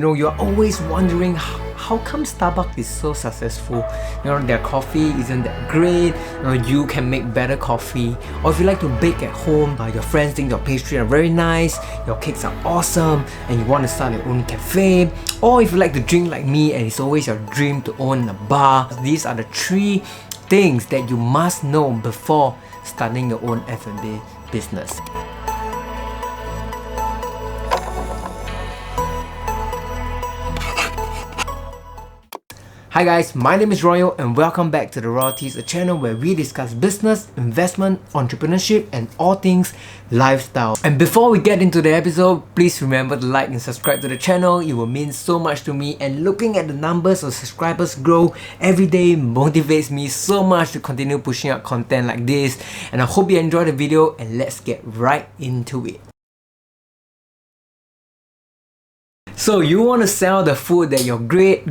You're always wondering how come Starbucks is so successful. Their coffee isn't that great. You can make better coffee. Or if you like to bake at home, your friends think your pastry are very nice, your cakes are awesome, and you want to start your own cafe. Or if you like to drink like me and it's always your dream to own a bar. These are the 3 things that you must know before starting your own F&B business. Hi guys, my name is Royal and welcome back to the Royalties, a channel where we discuss business, investment, entrepreneurship and all things lifestyle. And before we get into the episode, please remember to like and subscribe to the channel. It will mean so much to me, and looking at the numbers of subscribers grow every day motivates me so much to continue pushing out content like this. And I hope you enjoy the video, and let's get right into it. So you want to sell the food that your great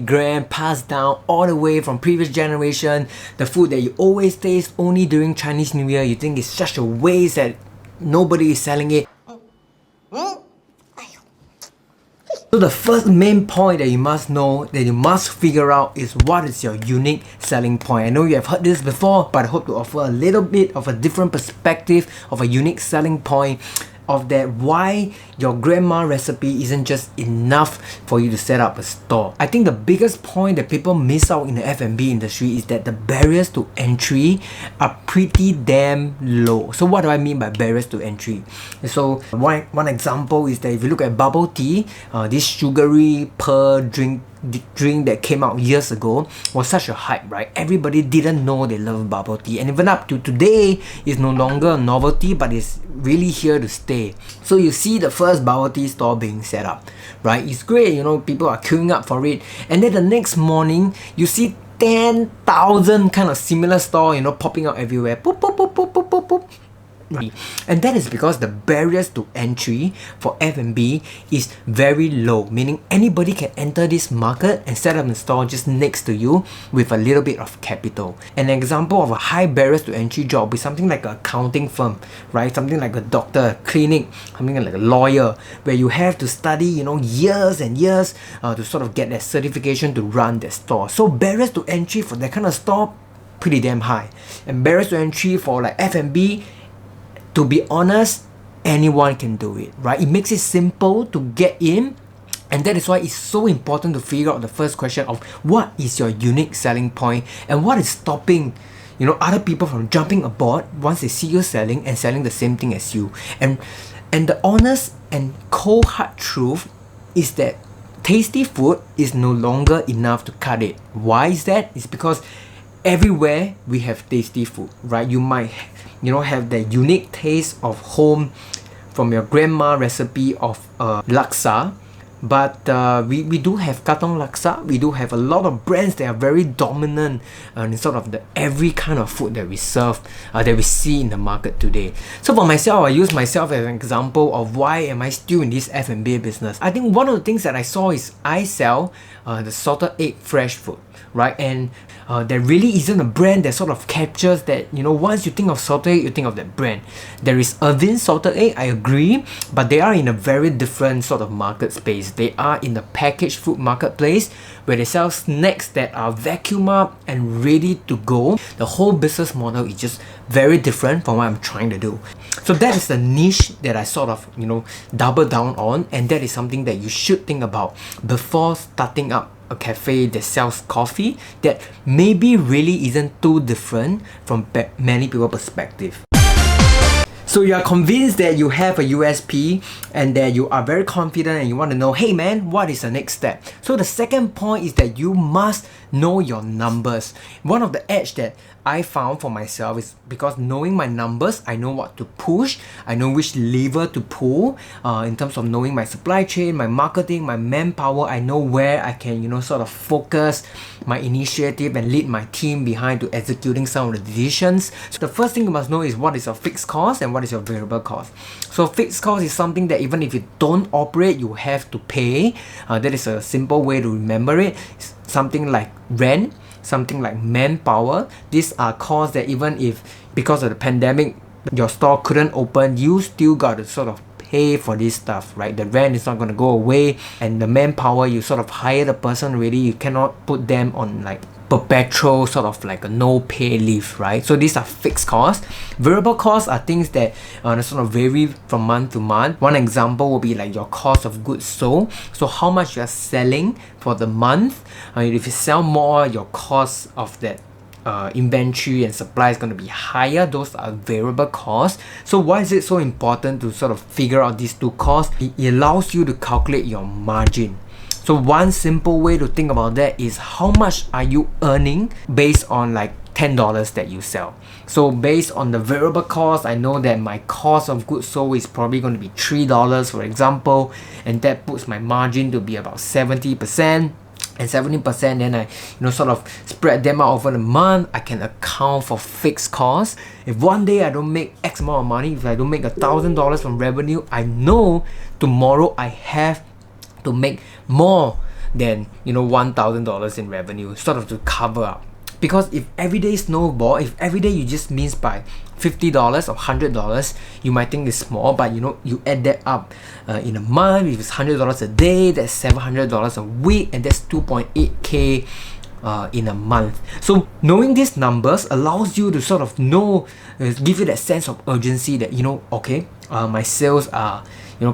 grand passed down all the way from previous generation, the food that you always taste only during Chinese New Year. You think it's such a waste that nobody is selling it. So the first main point that you must know, that you must figure out, is what is your unique selling point. I know you have heard this before, but I hope to offer a little bit of a different perspective of a unique selling point of that why your grandma recipe isn't just enough for you to set up a store. I think the biggest point that people miss out in the F&B industry is that the barriers to entry are pretty damn low. So what do I mean by barriers to entry? So one example is that if you look at bubble tea, this sugary pearl drink that came out years ago was such a hype, right? Everybody didn't know they love bubble tea, and even up to today, it's no longer a novelty, but it's really here to stay. So you see the first bubble tea store being set up, right? It's great, people are queuing up for it, and then the next morning you see 10,000 kind of similar store, popping out everywhere. Boop, boop, boop, boop, boop, boop, boop. And that is because the barriers to entry for F&B is very low, meaning anybody can enter this market and set up a store just next to you with a little bit of capital. An example of a high barriers to entry job is something like an accounting firm, right? Something like a doctor, a clinic, something like a lawyer, where you have to study, years and years to sort of get that certification to run that store. So barriers to entry for that kind of store, pretty damn high. And barriers to entry for like F&B, to be honest, anyone can do it, right? It makes it simple to get in, and that is why it's so important to figure out the first question of what is your unique selling point and what is stopping other people from jumping aboard once they see you selling and selling the same thing as you. And the honest and cold hard truth is that tasty food is no longer enough to cut it. Why is that? It's because everywhere we have tasty food, right? You might have the unique taste of home from your grandma recipe of laksa, but we do have katong laksa. We do have a lot of brands that are very dominant in sort of the every kind of food that we serve, that we see in the market today. So for myself, I use myself as an example of why am I still in this F&B business. I think one of the things that I saw is I sell the salted egg fresh food, right? And there really isn't a brand that sort of captures that, once you think of salted egg, you think of that brand. There is Irvin salted egg, I agree, but they are in a very different sort of market space. They are in the packaged food marketplace where they sell snacks that are vacuum up and ready to go. The whole business model is just very different from what I'm trying to do. So that is the niche that I sort of, double down on, and that is something that you should think about before starting up a cafe that sells coffee that maybe really isn't too different from many people's perspective. So you are convinced that you have a USP and that you are very confident and you want to know, hey man, what is the next step? So the second point is that you must know your numbers. One of the edge that I found for myself is because knowing my numbers, I know what to push, I know which lever to pull in terms of knowing my supply chain, my marketing, my manpower. I know where I can, sort of focus my initiative and lead my team behind to executing some of the decisions. So the first thing you must know is what is your fixed cost and what is your variable cost. So fixed cost is something that even if you don't operate, you have to pay. That is a simple way to remember it. It's something like rent, something like manpower. These are costs that even if because of the pandemic your store couldn't open, you still got to sort of pay pay for this stuff, right? The rent is not going to go away, and the manpower, you sort of hire the person already, you cannot put them on like perpetual sort of like a no pay leave, right? So these are fixed costs. Variable costs are things that sort of vary from month to month. One example will be like your cost of goods sold, so how much you are selling for the month. If you sell more, your cost of that inventory and supply is going to be higher. Those are variable costs. So why is it so important to sort of figure out these two costs? It allows you to calculate your margin. So one simple way to think about that is how much are you earning based on like $10 that you sell. So based on the variable cost, I know that my cost of goods sold is probably going to be $3, for example, and that puts my margin to be about 70%. And 70%, then I sort of spread them out over the month. I can account for fixed costs. If one day I don't make X amount of money, if I don't make $1,000 from revenue, I know tomorrow I have to make more than $1,000 in revenue, sort of to cover up. Because if every day snowball, if every day you just miss by $50 or $100, you might think it's small, but you add that up in a month. If it's $100 a day, that's $700 a week, and that's 2.8k in a month. So knowing these numbers allows you to sort of know, give you that sense of urgency that okay, my sales are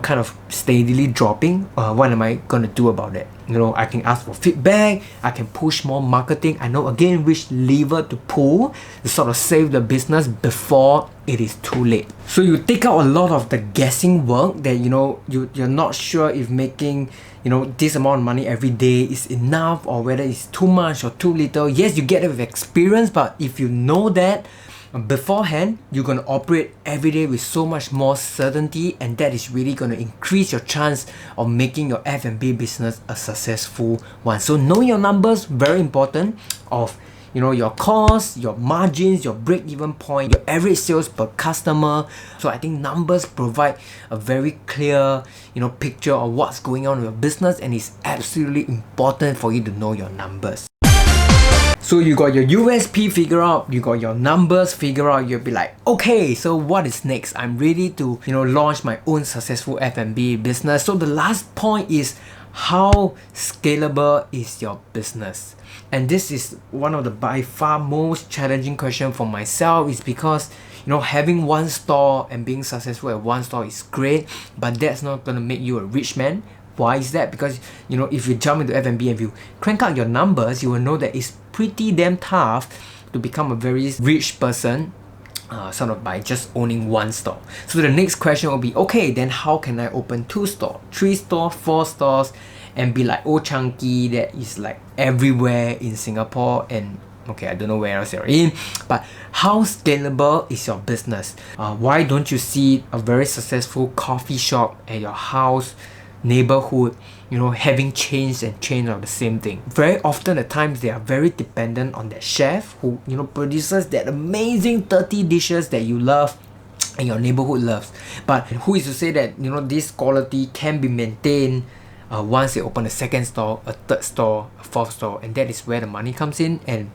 kind of steadily dropping. What am I gonna do about it? I can ask for feedback, I can push more marketing, I know again which lever to pull to sort of save the business before it is too late. So you take out a lot of the guessing work that you're not sure if making this amount of money every day is enough, or whether it's too much or too little. Yes, you get it with experience, but if you know that beforehand, you're going to operate every day with so much more certainty, and that is really going to increase your chance of making your F&B business a successful one. So know your numbers, very important, of your costs, your margins, your break-even point, your average sales per customer. So I think numbers provide a very clear picture of what's going on with your business, and it's absolutely important for you to know your numbers. So you got your USP figured out, you got your numbers figured out, you'll be like, okay, so what is next? I'm ready to launch my own successful F&B business. So the last point is, how scalable is your business? And this is one of the by far most challenging question for myself, is because having one store and being successful at one store is great, but that's not gonna make you a rich man. Why is that? Because if you jump into F&B and you crank out your numbers, you will know that it's pretty damn tough to become a very rich person sort of by just owning one store. So the next question will be, okay, then how can I open 2 stores, 3 stores, 4 stores, and be like Old Chunky that is like everywhere in Singapore? And okay, I don't know where else you're in, but how scalable is your business? Why don't you see a very successful coffee shop at your house, neighborhood, having chains and chains of the same thing? Very often at times they are very dependent on that chef who produces that amazing 30 dishes that you love and your neighborhood loves. But who is to say that this quality can be maintained once they open a second store, a third store, a fourth store? And that is where the money comes in. And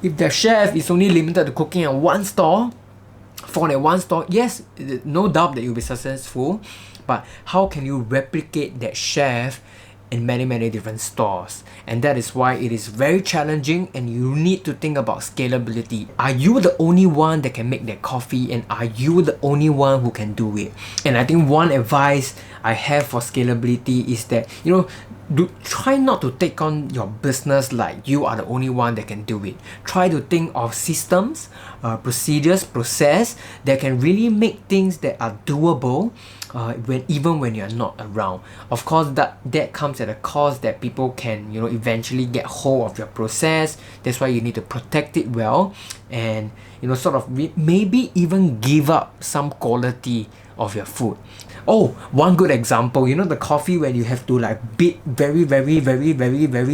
if the chef is only limited to cooking at one store, for that one store, yes, no doubt that you'll be successful, but how can you replicate that chef in many different stores? And that is why it is very challenging, and you need to think about scalability. Are you the only one that can make that coffee, and are you the only one who can do it? And I think one advice I have for scalability is that try not to take on your business like you are the only one that can do it. Try to think of systems, procedures, process that can really make things that are doable even when you're not around. Of course, that comes at a cost that people can eventually get hold of your process. That's why you need to protect it well, and sort of maybe even give up some quality of your food. Oh, one good example, the coffee when you have to like beat very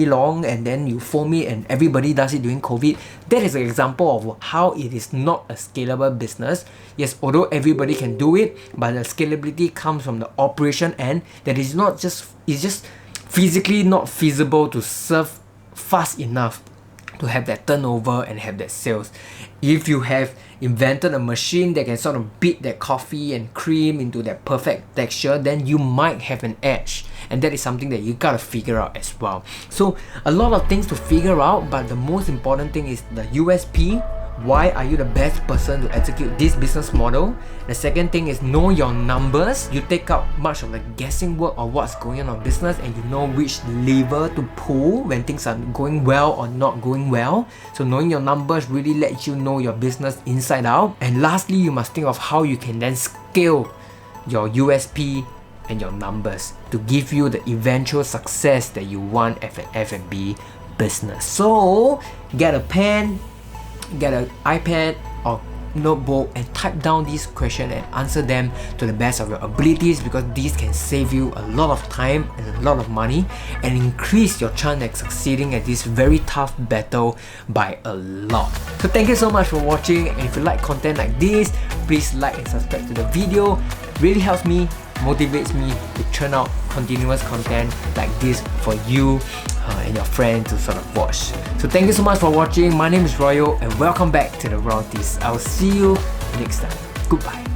long, and then you foam it, and everybody does it during COVID. That is an example of how it is not a scalable business. Yes, although everybody can do it, but the scalability comes from the operation end, that is it's just physically not feasible to serve fast enough to have that turnover and have that sales. If you have invented a machine that can sort of beat that coffee and cream into that perfect texture, then you might have an edge, and that is something that you gotta figure out as well. So a lot of things to figure out, but the most important thing is the USP. Why are you the best person to execute this business model? The second thing is know your numbers. You take out much of the guessing work of what's going on in business, and you know which lever to pull when things are going well or not going well. So knowing your numbers really lets you know your business inside out. And lastly, you must think of how you can then scale your USP and your numbers to give you the eventual success that you want as an F&B business. So get a pen, get an iPad or notebook and type down these questions and answer them to the best of your abilities, because these can save you a lot of time and a lot of money and increase your chance at succeeding at this very tough battle by a lot. So thank you so much for watching, and if you like content like this, please like and subscribe to the video. It really helps me, motivates me to churn out continuous content like this for you and your friends to sort of watch. So thank you so much for watching. My name is Royal and welcome back to the Royalties. I will see you next time. Goodbye.